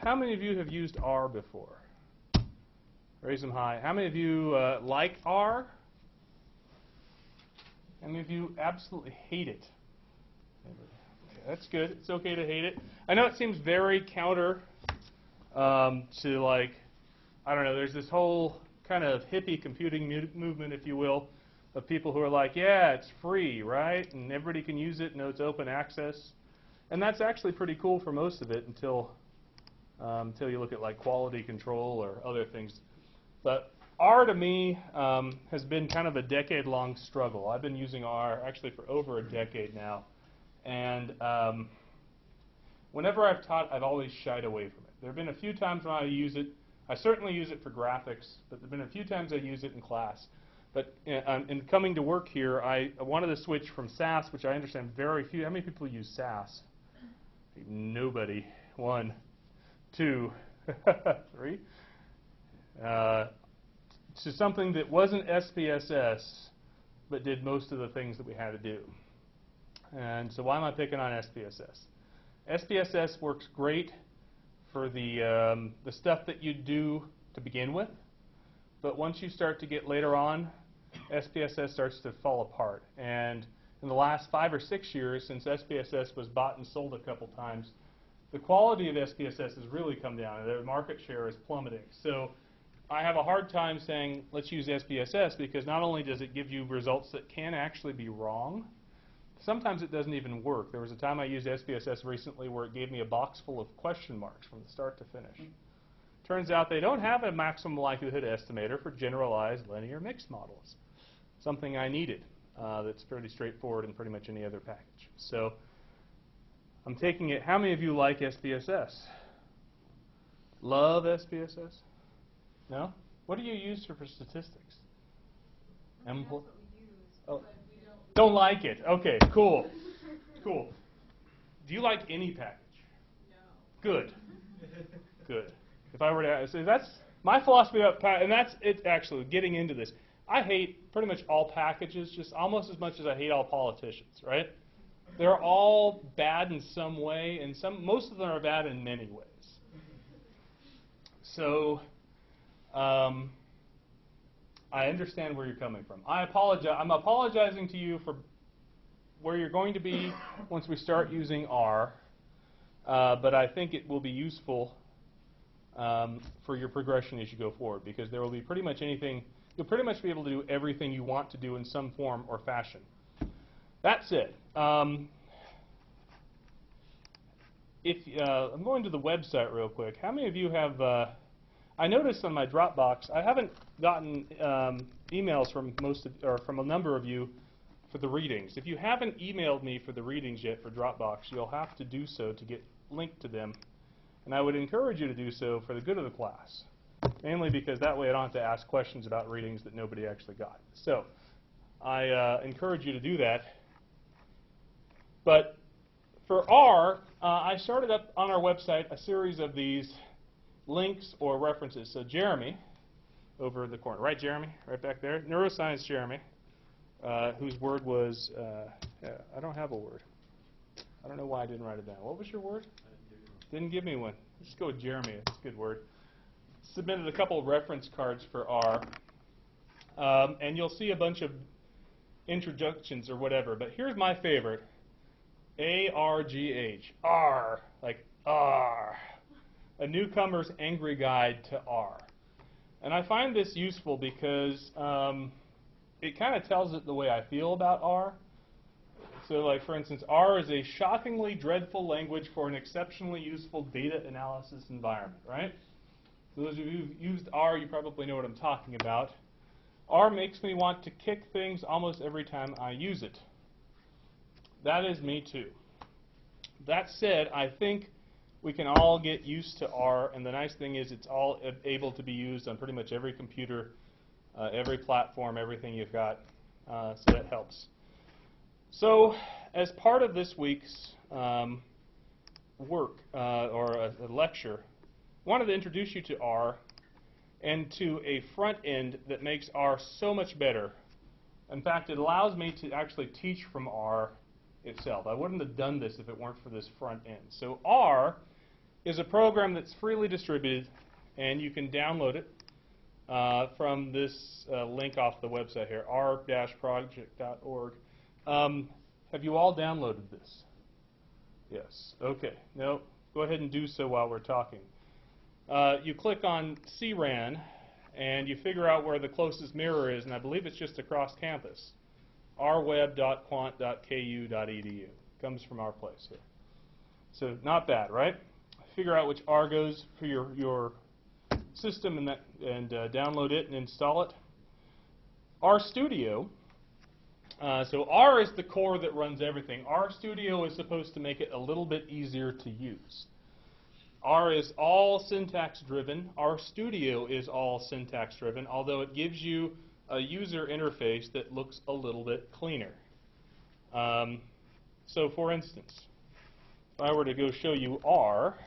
how many of you have used R before? Raise them high. How many of you like R? How many of you absolutely hate it? Okay, that's good. It's okay to hate it. I know it seems very counter to, like, I don't know, there's this whole kind of hippie computing movement, if you will, of people who are like, yeah, it's free, right? And everybody can use it, and it's open access. And that's actually pretty cool for most of it until you look at like quality control or other things. But R to me has been kind of a decade-long struggle. I've been using R actually for over a decade now. And whenever I've taught, I've always shied away from it. There have been a few times when I use it. I certainly use it for graphics, but there have been a few times I use it in class. But in coming to work here, I wanted to switch from SAS, which I understand very few. How many people use SAS? Nobody. 1, 2, 3. To something that wasn't SPSS, but did most of the things that we had to do. And so why am I picking on SPSS? SPSS works great for the stuff that you do to begin with, but once you start to get later on, SPSS starts to fall apart. And in the last 5 or 6 years, since SPSS was bought and sold a couple times, the quality of SPSS has really come down, and their market share is plummeting. So I have a hard time saying, let's use SPSS, because not only does it give you results that can actually be wrong, sometimes it doesn't even work. There was a time I used SPSS recently where it gave me a box full of question marks from the start to finish. Turns out they don't have a maximum likelihood estimator for generalized linear mixed models, something I needed that's fairly straightforward in pretty much any other package. So I'm taking it. How many of you like SPSS? Love SPSS? No? What do you use for statistics? That's what we use, oh. But we don't like it. Okay, cool. Cool. Do you like any package? No. Good. Good. If I were to say, that's my philosophy about and that's it. Actually, getting into this, I hate pretty much all packages, just almost as much as I hate all politicians. Right? They're all bad in some way, and most of them are bad in many ways. So I understand where you're coming from. I apologize. I'm apologizing to you for where you're going to be once we start using R, but I think it will be useful for your progression as you go forward, because there will be pretty much anything. You'll pretty much be able to do everything you want to do in some form or fashion. That said, I'm going to the website real quick. How many of you have? I noticed on my Dropbox, I haven't gotten emails from from a number of you for the readings. If you haven't emailed me for the readings yet for Dropbox, you'll have to do so to get linked to them. And I would encourage you to do so for the good of the class, mainly because that way I don't have to ask questions about readings that nobody actually got. So I encourage you to do that. But for R, I started up on our website a series of these links or references. So Jeremy, over in the corner, right, Jeremy? Right back there. Neuroscience Jeremy, whose word was, I don't have a word. I don't know why I didn't write it down. What was your word? Didn't give me one. Let's go with Jeremy. That's a good word. Submitted a couple of reference cards for R. And you'll see a bunch of introductions or whatever. But here's my favorite. A-R-G-H. R. Like R. A newcomer's angry guide to R. And I find this useful because it kind of tells it the way I feel about R. So, like, for instance, R is a shockingly dreadful language for an exceptionally useful data analysis environment, right? So those of you who've used R, you probably know what I'm talking about. R makes me want to kick things almost every time I use it. That is me too. That said, I think we can all get used to R, and the nice thing is it's all able to be used on pretty much every computer, every platform, everything you've got, so that helps. So as part of this week's work, or a lecture, I wanted to introduce you to R and to a front end that makes R so much better. In fact, it allows me to actually teach from R itself. I wouldn't have done this if it weren't for this front end. So R is a program that's freely distributed, and you can download it from this link off the website here, r-project.org. Have you all downloaded this? Yes. Okay. No, go ahead and do so while we're talking. You click on CRAN, and you figure out where the closest mirror is, and I believe it's just across campus. rweb.quant.ku.edu. Comes from our place here. So not bad, right? Figure out which R goes for your system and download it and install it. RStudio. So R is the core that runs everything. RStudio is supposed to make it a little bit easier to use. R is all syntax driven. RStudio is all syntax driven, although it gives you a user interface that looks a little bit cleaner. So for instance, if I were to go show you R,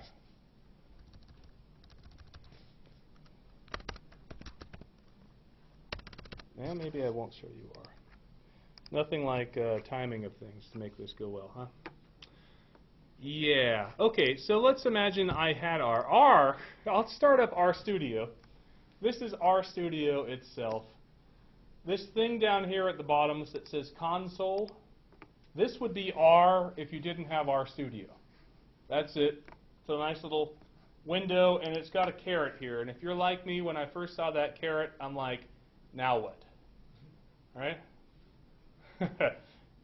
well, maybe I won't show you R. Nothing like timing of things to make this go well, huh? Yeah. Okay, so let's imagine I had R. I'll start up RStudio. This is RStudio itself. This thing down here at the bottom that says console, this would be R if you didn't have RStudio. That's it. It's a nice little window, and it's got a caret here. And if you're like me, when I first saw that caret, I'm like, now what? Right?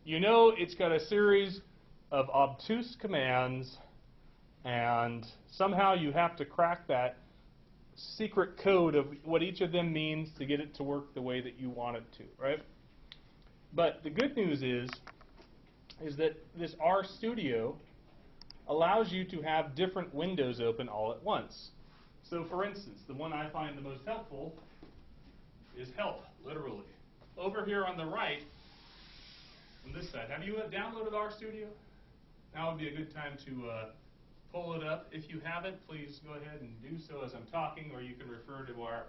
You know it's got a series of obtuse commands, and somehow you have to crack that secret code of what each of them means to get it to work the way that you want it to, right? But the good news is that this RStudio allows you to have different windows open all at once. So for instance, the one I find the most helpful is help, literally. Over here on the right, on this side, have you downloaded RStudio? Now would be a good time to pull it up. If you haven't, please go ahead and do so as I'm talking, or you can refer to our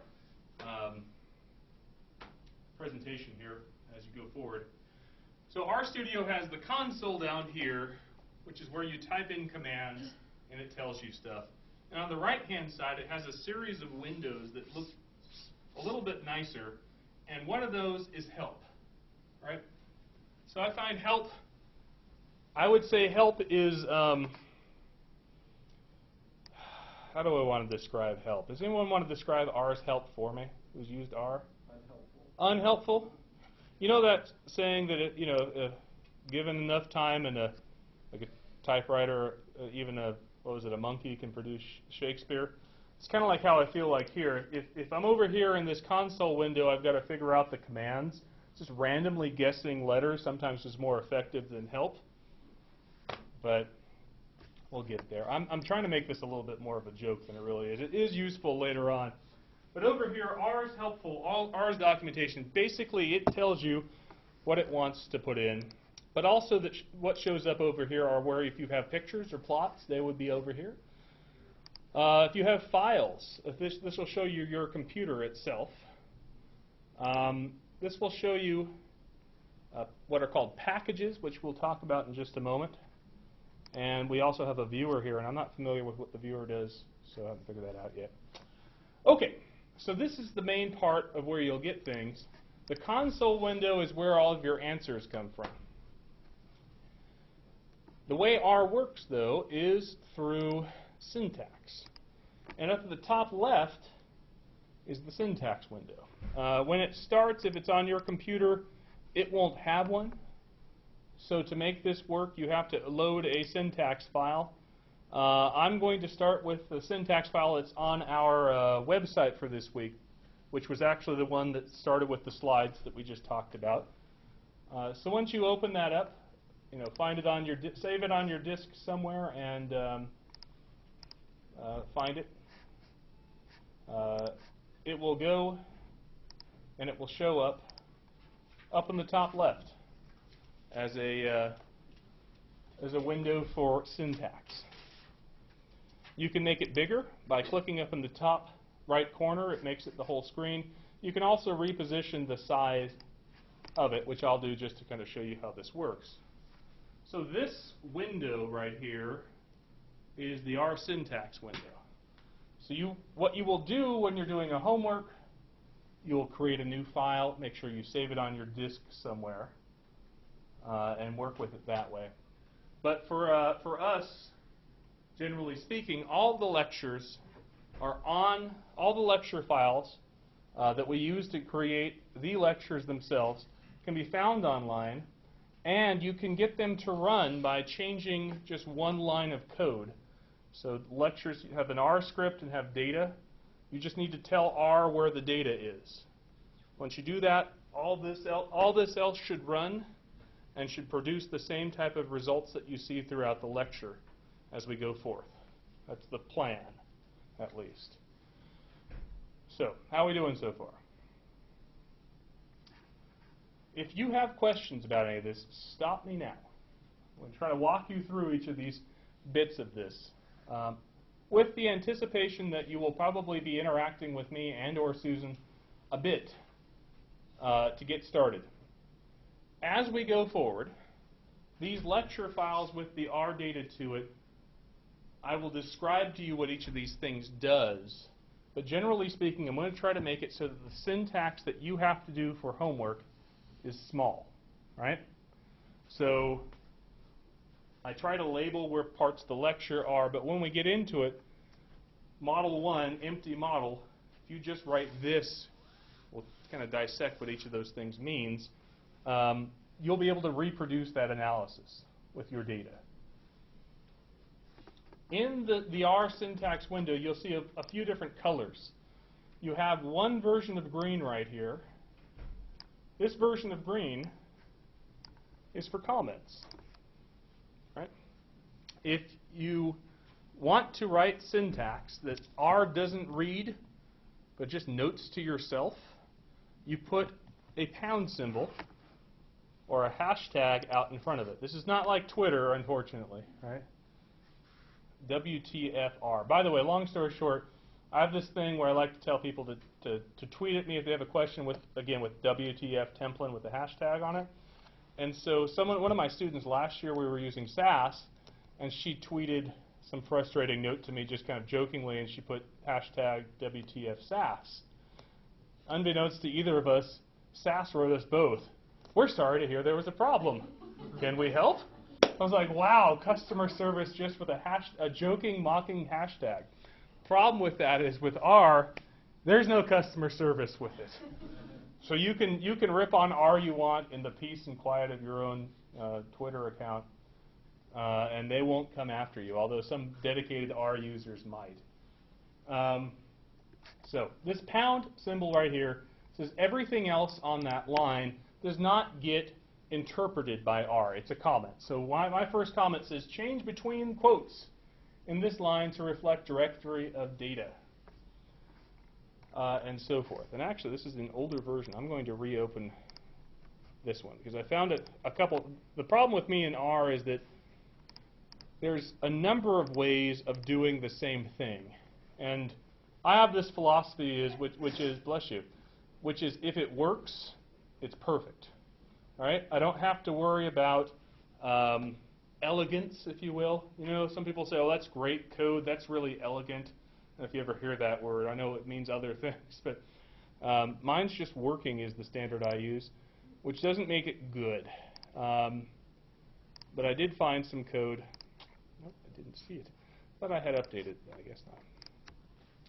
presentation here as you go forward. So RStudio has the console down here, which is where you type in commands, and it tells you stuff. And on the right-hand side, it has a series of windows that look a little bit nicer, and one of those is help, right? So I find help, I would say help is, how do I want to describe help? Does anyone want to describe R's help for me? Who's used R? Unhelpful. Unhelpful? You know that saying that, given enough time and like a typewriter, even a monkey can produce Shakespeare? It's kind of like how I feel like here. If I'm over here in this console window, I've got to figure out the commands. Just randomly guessing letters sometimes is more effective than help. But we'll get there. I'm trying to make this a little bit more of a joke than it really is. It is useful later on. But over here, R is helpful. R's documentation, basically it tells you what it wants to put in. But also that what shows up over here are where if you have pictures or plots, they would be over here. If you have files, this will show you your computer itself. This will show you what are called packages, which we'll talk about in just a moment. And we also have a viewer here, and I'm not familiar with what the viewer does, so I haven't figured that out yet. Okay, so this is the main part of where you'll get things. The console window is where all of your answers come from. The way R works, though, is through syntax. And up at the top left is the syntax window. When it starts, if it's on your computer, it won't have one. So to make this work, you have to load a syntax file. I'm going to start with the syntax file that's on our website for this week, which was actually the one that started with the slides that we just talked about. So once you open that up, find it on your save it on your disk somewhere and find it. It will go and it will show up in the top left as a window for syntax. You can make it bigger by clicking up in the top right corner. It makes it the whole screen. You can also reposition the size of it, which I'll do just to kind of show you how this works. So this window right here is the R syntax window. So what you will do when you're doing a homework, you'll create a new file, make sure you save it on your disk somewhere, and work with it that way. But for us, generally speaking, all the lectures are on, all the lecture files that we use to create the lectures themselves can be found online, and you can get them to run by changing just one line of code. So lectures have an R script and have data. You just need to tell R where the data is. Once you do that, all this else should run and should produce the same type of results that you see throughout the lecture as we go forth. That's the plan, at least. So, how are we doing so far? If you have questions about any of this, stop me now. I'm going to try to walk you through each of these bits of this, with the anticipation that you will probably be interacting with me and or Susan a bit to get started. As we go forward, these lecture files with the R data to it, I will describe to you what each of these things does. But generally speaking, I'm going to try to make it so that the syntax that you have to do for homework is small, right? So I try to label where parts of the lecture are, but when we get into it, model 1, empty model, if you just write this, we'll kind of dissect what each of those things means, you'll be able to reproduce that analysis with your data. In the R syntax window, you'll see a few different colors. You have one version of green right here. This version of green is for comments. Right? If you want to write syntax that R doesn't read, but just notes to yourself, you put a pound symbol or a hashtag out in front of it. This is not like Twitter, unfortunately, right? WTFR. By the way, long story short, I have this thing where I like to tell people to tweet at me if they have a question with WTF template with the hashtag on it. And so one of my students last year, we were using SAS, and she tweeted some frustrating note to me just kind of jokingly, and she put hashtag WTF SAS. Unbeknownst to either of us, SAS wrote us both. We're sorry to hear there was a problem. Can we help? I was like, wow, customer service just with a joking, mocking hashtag. Problem with that is with R, there's no customer service with it. So you can rip on R you want in the peace and quiet of your own Twitter account, and they won't come after you, although some dedicated R users might. So this pound symbol right here says everything else on that line does not get interpreted by R. It's a comment. So my first comment says change between quotes in this line to reflect directory of data, and so forth. And actually, this is an older version. I'm going to reopen this one because I found a couple. The problem with me in R is that there's a number of ways of doing the same thing, and I have this philosophy which is bless you, which is if it works, it's perfect. Right? I don't have to worry about elegance, if you will. You know, some people say, oh, that's great code, that's really elegant. And if you ever hear that word, I know it means other things. But mine's just working is the standard I use, which doesn't make it good. But I did find some code. Nope, I didn't see it. But I had updated, I guess not.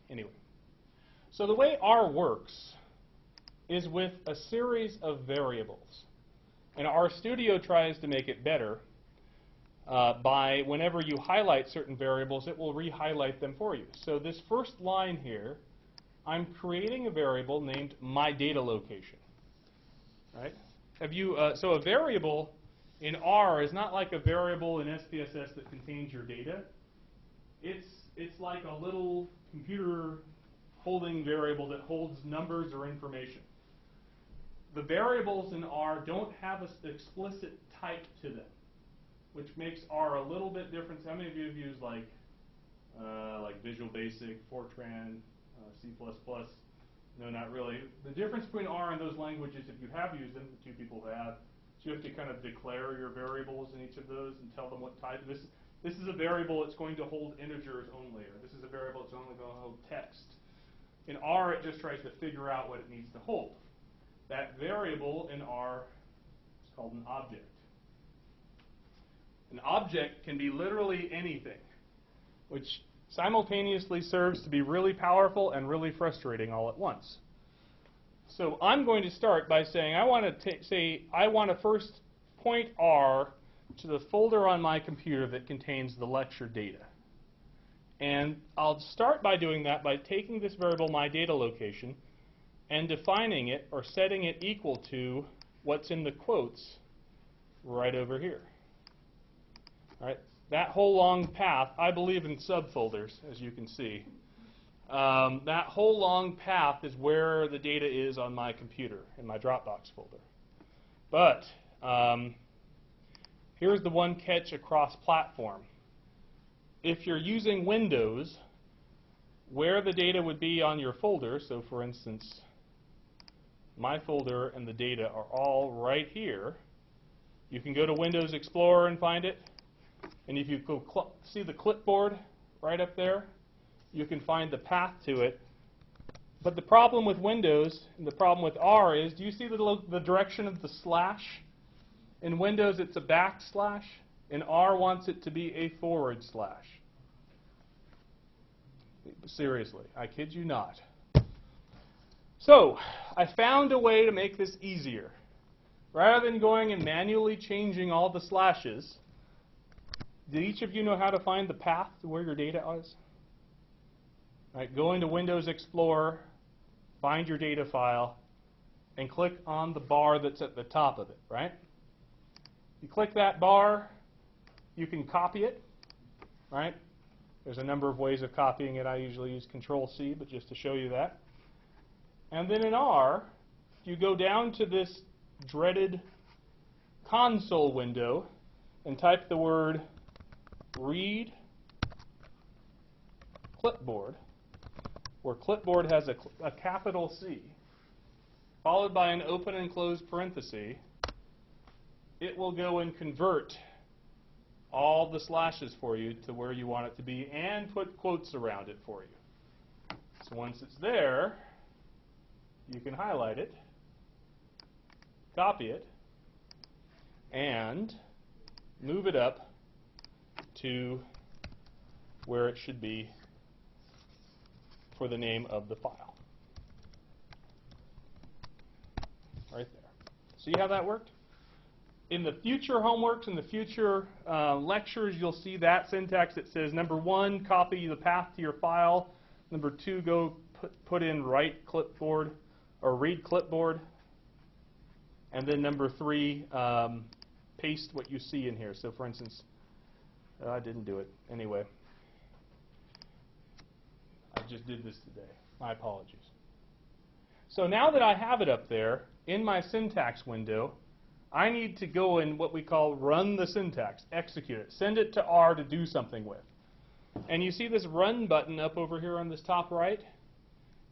Anyway, so the way R works is with a series of variables. And RStudio tries to make it better by whenever you highlight certain variables, it will re-highlight them for you. So this first line here, I'm creating a variable named myDataLocation. Right? So a variable in R is not like a variable in SPSS that contains your data. It's like a little computer holding variable that holds numbers or information. The variables in R don't have an explicit type to them, which makes R a little bit different. How many of you have used like Visual Basic, Fortran, C++? No, not really. The difference between R and those languages, if you have used them, the two people who have, is you have to kind of declare your variables in each of those and tell them what type. This is a variable that's going to hold integers only, or this is a variable that's only going to hold text. In R, it just tries to figure out what it needs to hold. That variable in R is called an object. An object can be literally anything, which simultaneously serves to be really powerful and really frustrating all at once. So I'm going to start by saying I want to first point R to the folder on my computer that contains the lecture data. And I'll start by doing that by taking this variable, my data location, and defining it or setting it equal to what's in the quotes right over here. All right? That whole long path, I believe in subfolders, as you can see. That whole long path is where the data is on my computer, in my Dropbox folder. But here's the one catch across platform. If you're using Windows, where the data would be on your folder, so for instance, my folder and the data are all right here. You can go to Windows Explorer and find it. And if you go see the clipboard right up there, you can find the path to it. But the problem with Windows and the problem with R is, do you see the direction of the slash? In Windows, it's a backslash. And R wants it to be a forward slash. Seriously, I kid you not. So, I found a way to make this easier. Rather than going and manually changing all the slashes, did each of you know how to find the path to where your data is? All right, go into Windows Explorer, find your data file, and click on the bar that's at the top of it, right? You click that bar, you can copy it, right? There's a number of ways of copying it. I usually use Control-C, but just to show you that. And then in R, you go down to this dreaded console window and type the word read clipboard, where clipboard has a capital C, followed by an open and closed parenthesis. It will go and convert all the slashes for you to where you want it to be and put quotes around it for you. So once it's there, you can highlight it, copy it, and move it up to where it should be for the name of the file. Right there. See how that worked? In the future homeworks, in the future lectures, you'll see that syntax that says, number 1, copy the path to your file. Number 2, go put in write clipboard or read clipboard. And then number 3, paste what you see in here. So for instance, I didn't do it. Anyway, I just did this today. My apologies. So now that I have it up there in my syntax window, I need to go and what we call run the syntax, execute it, send it to R to do something with. And you see this run button up over here on this top right?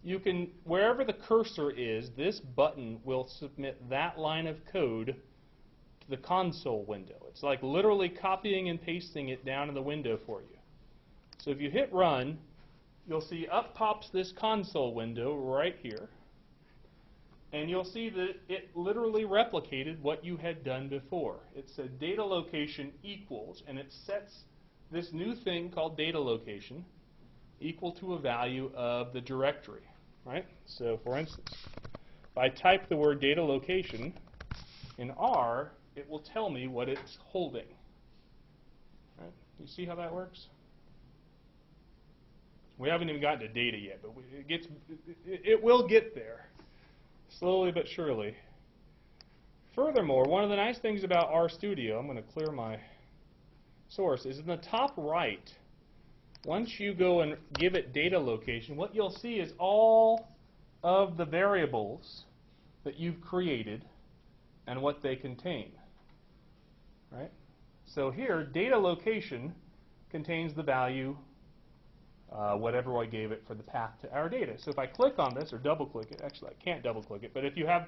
You can, wherever the cursor is, this button will submit that line of code to the console window. It's like literally copying and pasting it down in the window for you. So if you hit run, you'll see up pops this console window right here. And you'll see that it literally replicated what you had done before. It said data location equals, and it sets this new thing called data location equal to a value of the directory, right? So for instance, if I type the word data location in R, it will tell me what it's holding. Right? You see how that works? We haven't even gotten to data yet, but it will get there. Slowly but surely. Furthermore, one of the nice things about RStudio, I'm going to clear my source, is in the top right, once you go and give it data location, what you'll see is all of the variables that you've created and what they contain. Right? So here, data location contains the value whatever I gave it for the path to our data. So if I click on this or double click it, actually I can't double click it, but if you have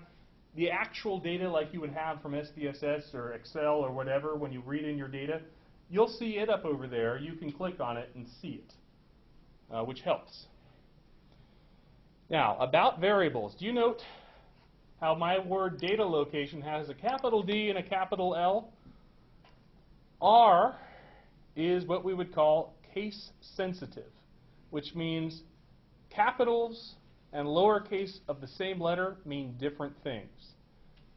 the actual data like you would have from SPSS or Excel or whatever when you read in your data, you'll see it up over there. You can click on it and see it, which helps. Now, about variables. Do you note how my word data location has a capital D and a capital L? R is what we would call case sensitive, which means capitals and lowercase of the same letter mean different things.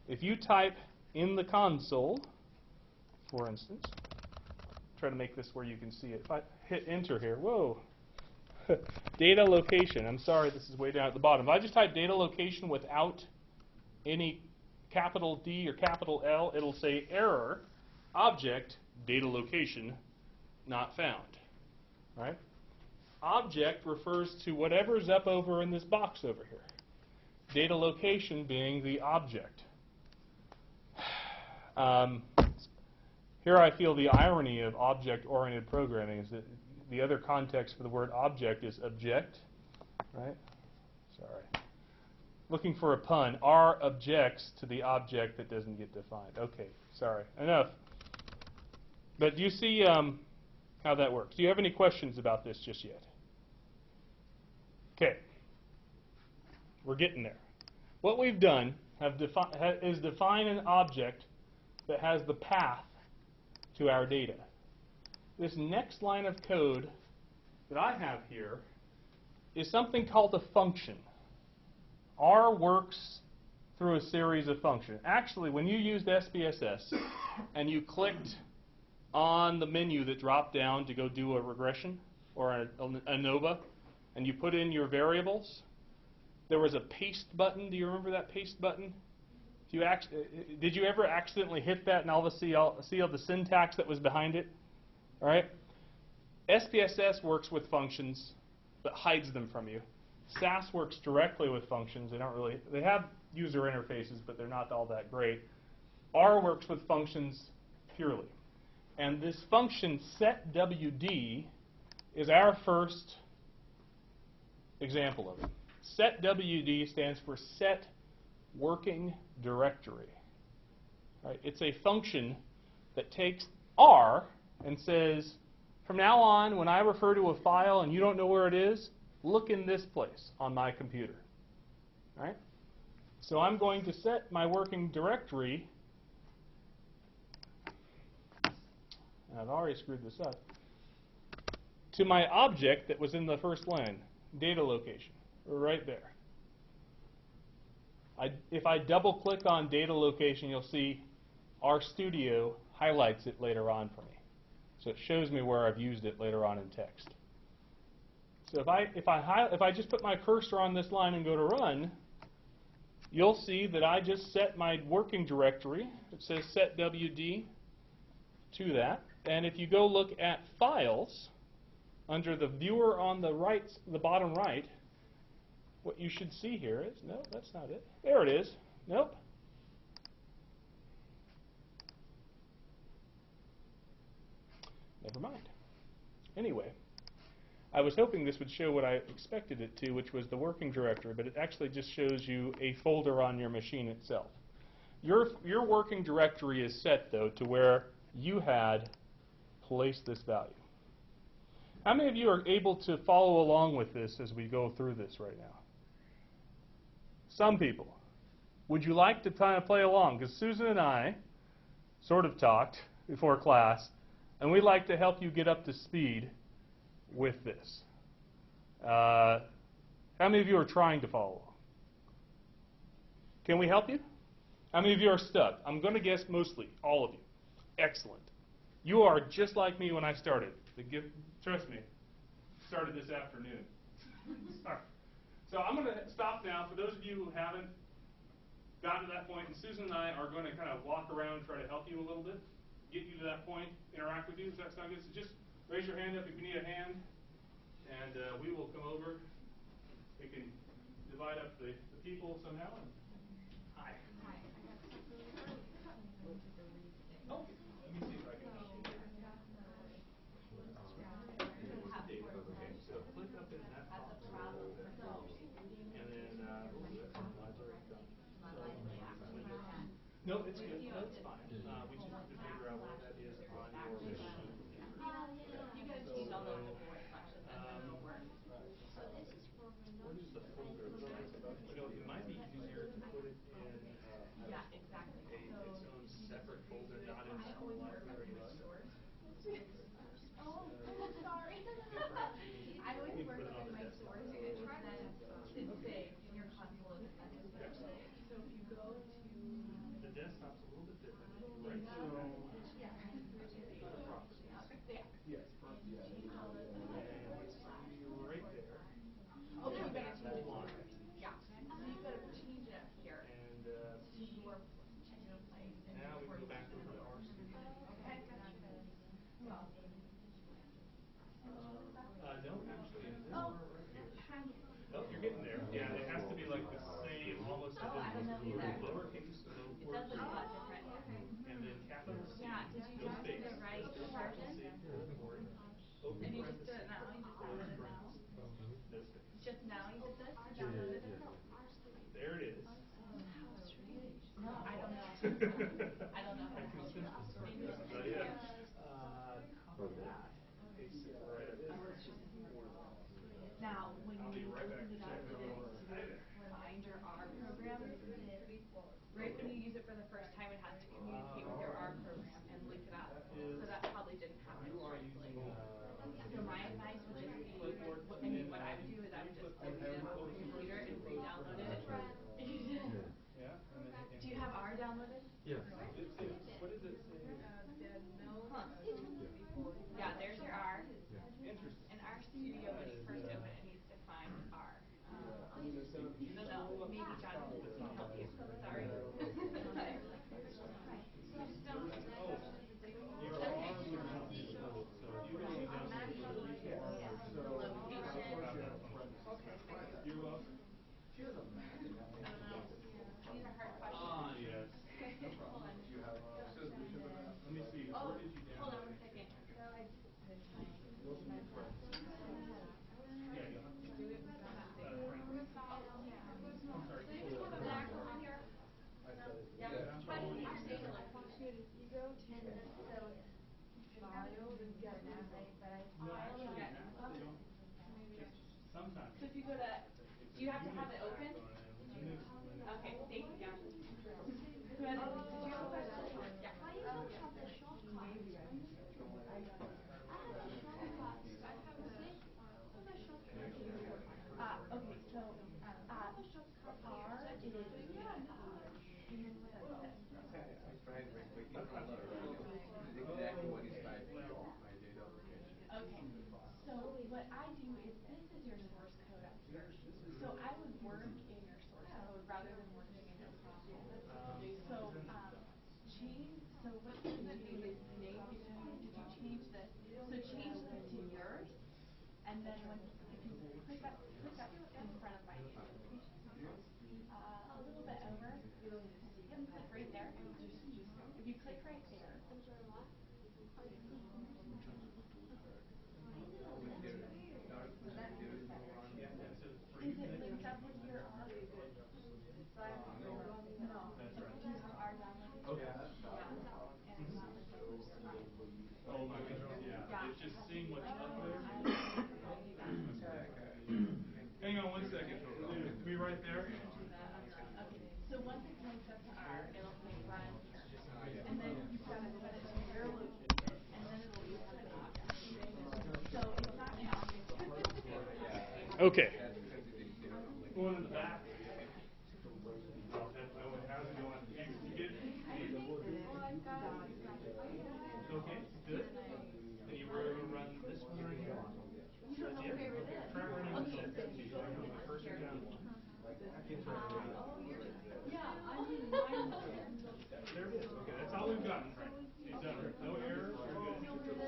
If you type in the console, for instance, try to make this where you can see it. If I hit enter here, whoa, data location. I'm sorry, this is way down at the bottom. If I just type data location without any capital D or capital L, it'll say error, object, data location, not found. Right? Object refers to whatever's up over in this box over here. Data location being the object. Here I feel the irony of object-oriented programming is that the other context for the word object is object, right? Sorry. Looking for a pun. R objects to the object that doesn't get defined. Okay, sorry. Enough. But do you see how that works? Do you have any questions about this just yet? Okay. We're getting there. What we've done is define an object that has the path to our data. This next line of code that I have here is something called a function. R works through a series of functions. Actually, when you used SPSS and you clicked on the menu that dropped down to go do a regression or a ANOVA, and you put in your variables, there was a paste button. Do you remember that paste button? Did you ever accidentally hit that and all the syntax that was behind it? All right. SPSS works with functions but hides them from you. SAS works directly with functions. They have user interfaces, but they're not all that great. R works with functions purely. And this function setWD is our first example of it. SetWD stands for set working directory. Right? It's a function that takes R and says, from now on, when I refer to a file and you don't know where it is, look in this place on my computer. Right? So I'm going to set my working directory, and I've already screwed this up, to my object that was in the first line, data location, right there. If I double click on data location, you'll see RStudio highlights it later on for me. So it shows me where I've used it later on in text. So if I just put my cursor on this line and go to run, you'll see that I just set my working directory. It says setWD to that. And if you go look at files, under the viewer on the right, the bottom right, what you should see here is, no, that's not it. There it is. Nope. Never mind. Anyway, I was hoping this would show what I expected it to, which was the working directory, but it actually just shows you a folder on your machine itself. Your working directory is set, though, to where you had placed this value. How many of you are able to follow along with this as we go through this right now? Some people. Would you like to kind of play along? Because Susan and I sort of talked before class, and we'd like to help you get up to speed with this. How many of you are trying to follow along? Can we help you? How many of you are stuck? I'm going to guess mostly all of you. Excellent. You are just like me when I started. Trust me, started this afternoon. Sorry. So I'm going to stop now. For those of you who haven't gotten to that point, and Susan and I are going to kind of walk around and try to help you a little bit, get you to that point, interact with you. Does that sound good? So just raise your hand up if you need a hand, and we will come over. We can divide up the people somehow. Hi. Hi. I got stuck really early. Oh, let me see if I can help you. So click up in that box. And then, mine's already done. No, it's good. No, it's fine. We just need to figure out where that is on your machine. There it is. No, I don't know. I don't know how to help you. But yeah. Copy that. Paste it right up there. Now, when I'll be you right back. open it up to find your R program, right when you use it for the first time, it has to communicate with your R program and link it up. So that probably didn't happen correctly. So my advice would just be, what I would do is I would just open it up on my computer and re-download it. Yeah. Do you have R downloaded? Yes. What does it say? Huh. Yeah, there's your R. Interesting. In R Studio, when you first open it, needs to find R. No, maybe Jonathan can help you. Sorry. Your arm would not be so you can only download the location. You're welcome. I don't know. These are hard questions. Yes. Let me see. Where did you download? Hold on 1 second. Yeah, you'll have to do it. I'm sorry. Do you have a Mac on here? Yeah. How do you say it? You go to file, you get an File and get Sometimes. So if you go to, do you have to have it open? Okay, thank you, John. Did you have a question? Yeah. Why you don't have the shortcuts? I have the shortcuts. I have the shortcuts. Okay, so R is Exactly what he's typing. My data location. okay, so what I do is this is your source code up here. So I would work in your source code rather than working in your problem. So change. So what you can do is name. Did you change this? So change this to yours, and then when if you click up in front of my name, a little bit over. Yep, click right there. If you click right there. Is it linked up with your R? No. That's right. Do you have R downloaded? Okay. And it's not linked up with your R. Oh my goodness, yeah. It's just seeing what's up there. Hang on 1 second. Be right there. Okay, so once it's linked up to R, it'll say run here. And then you've got to set it to your location, and then it'll be coming up. So it's not an object. Okay. Going in the back. How's it going? You good? Okay, good. And you were able to run this one right here? You don't know where it is. Try running Okay, this so one. you go to The first down one. yeah, I mean, mine. There it is. Okay, that's all we've gotten. You've done no errors. You're good.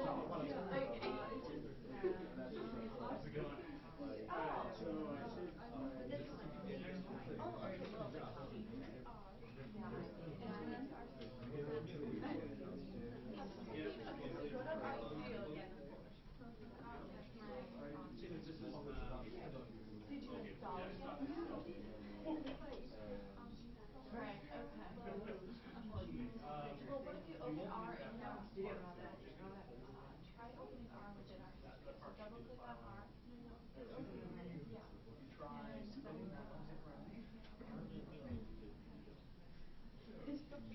How's it going? Did you install it? Right, okay. Well, what if you open R in your studio? Try opening R within our studio. So double click on R.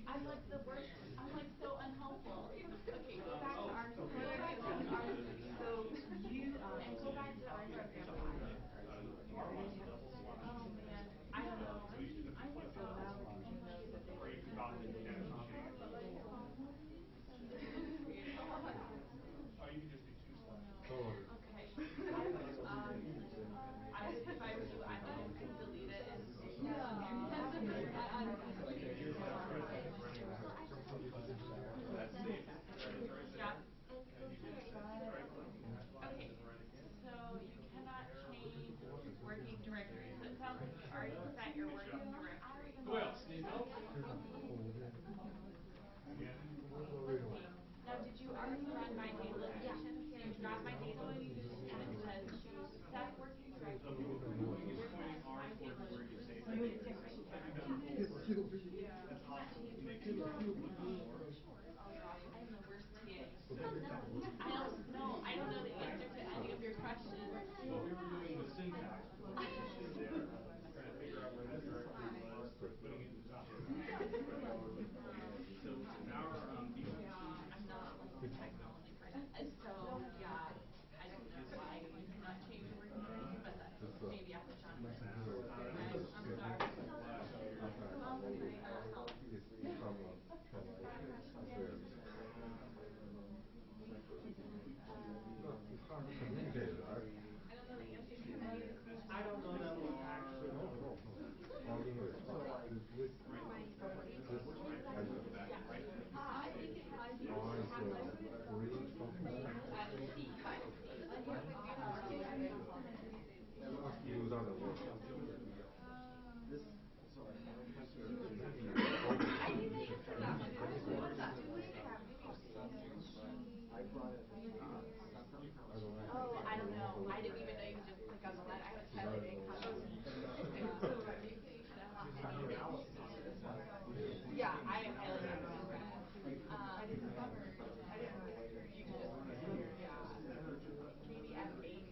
I'm like the worst. I'm like so unhelpful. Okay, go back to R studio. Go back to R studio. So you and go back to R program 5. Oh man, I don't know. I was so bad with Windows that they were Oh, you can just do 2 slides. okay. If I were you, I would delete it and That's safe. yeah. Okay. So you cannot change working directory. So it sounds like you've already set your working directory. Who else needs help? Now, did you already run my data location? So you got my data location and it says set working directory. I don't know that we'll actually know. So like, I think it has to this, so like, I brought it. Oh, I don't know. I didn't even know you could just click on the letter. I was highlighting Yeah, I highlighted it. I didn't remember. You could just maybe add 8.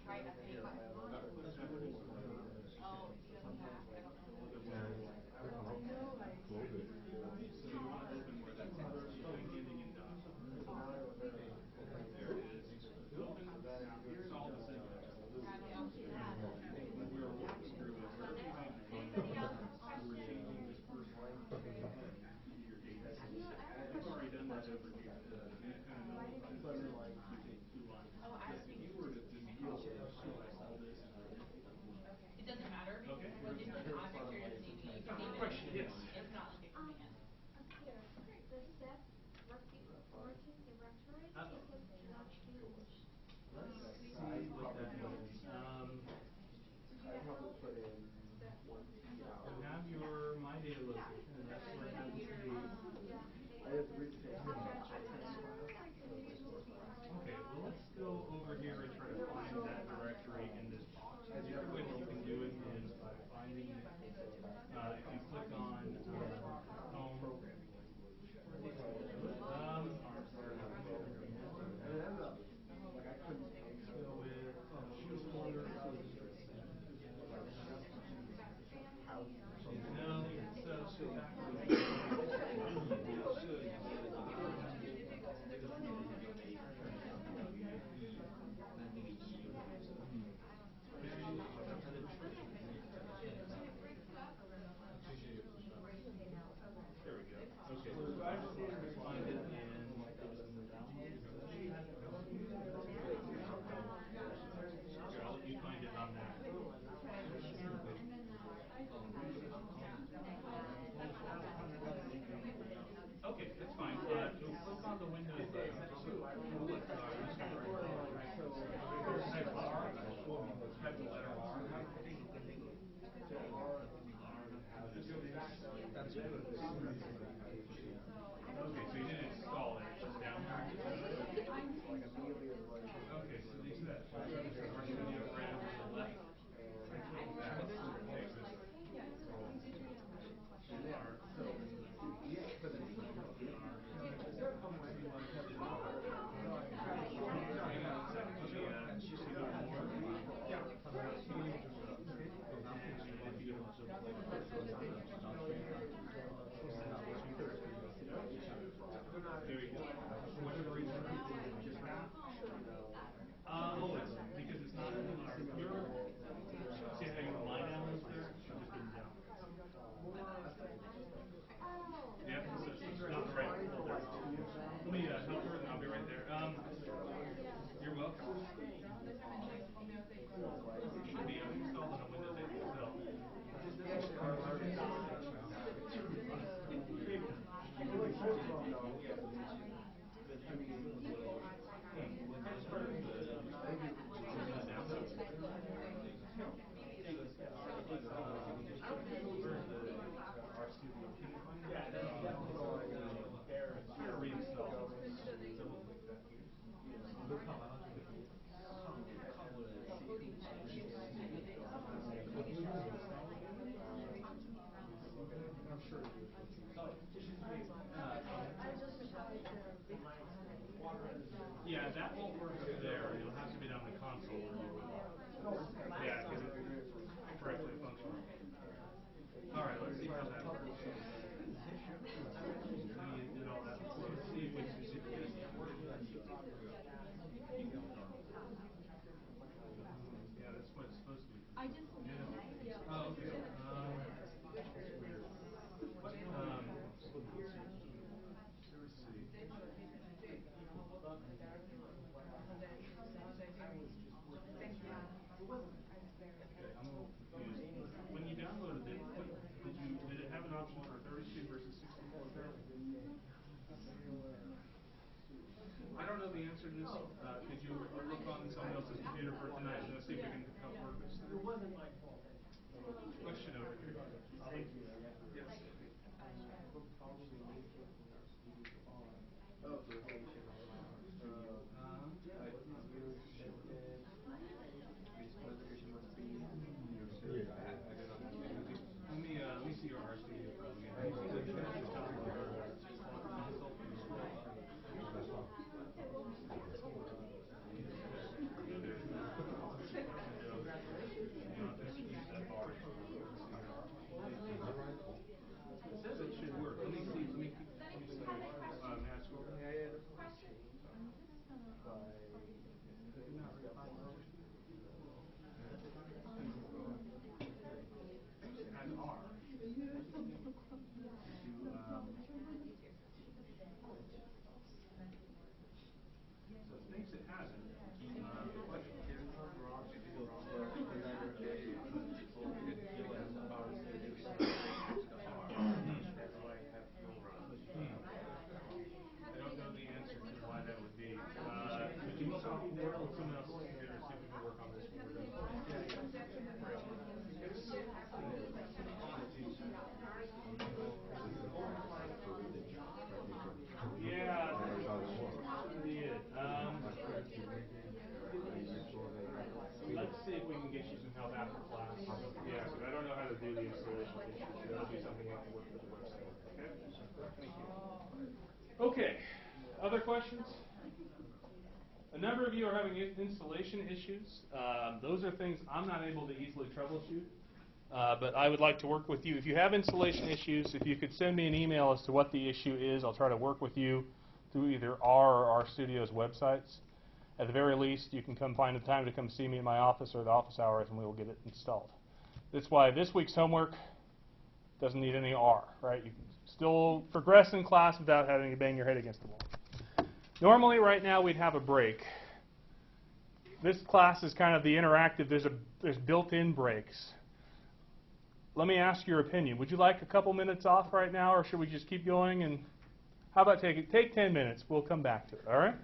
Try F8. Oh, it doesn't have. I don't know. Anybody else have questions? Oh, I think it doesn't matter. Okay. When it's an object, you're just naming it. You can name it anything. Yes. It's not like a command. Here, the set working directory is not changed. Let's see what that means. You have your my data location, and that's where it happens to be. Okay, well let's go over here and try to find that directory in this box. The other way that you can do it is by finding, if you click on home, there we go. Okay, so I just need to find it in Here, I'll let you find it on there. Okay, that's fine. Click on the Windows button. Type R. Type the letter R. Okay, so you didn't install it, it's just down there? Okay, so these are that studio right over to the left. There you go. What's the reason for just now? Always, because it's not in our, see how your line down is there? I'm just getting down. Yep, so it's not the right folder. Let me help her, and I'll be right there. You're welcome. It should be installed on a Windows 8 itself. yeah, that's definitely there. Reinstall. Yeah, that won't work up there. It'll have to be down the option for 32 versus 64-bit? I don't know the answer to this. Could you look on someone else's computer for tonight and see if we can help work this through? It wasn't my fault. Question over here. Thank you. Yes. Let me see your RStudio file again. It says it should work. Let me see. May I scroll down? It has R. So it thinks it has it. I don't know the answer to why that would be. Could you work with someone else's computer and see if we can work on this one? Yeah, that's really it. Let's see if we can get you some help after class. Yeah, because I don't know how to do the installation issue. So that'll be something you have to work with the website. Okay? Thank you. Okay. Other questions? A number of you are having installation issues. Those are things I'm not able to easily troubleshoot. But I would like to work with you. If you have installation issues, if you could send me an email as to what the issue is, I'll try to work with you through either R or RStudio's websites. At the very least, you can come find a time to come see me in my office or the office hours, and we will get it installed. That's why this week's homework doesn't need any R, right? You can still progress in class without having to bang your head against the wall. Normally, right now, we'd have a break. This class is kind of the interactive. There's built-in breaks. Let me ask your opinion. Would you like a couple minutes off right now, or should we just keep going? And how about take 10 minutes? We'll come back to it, all right?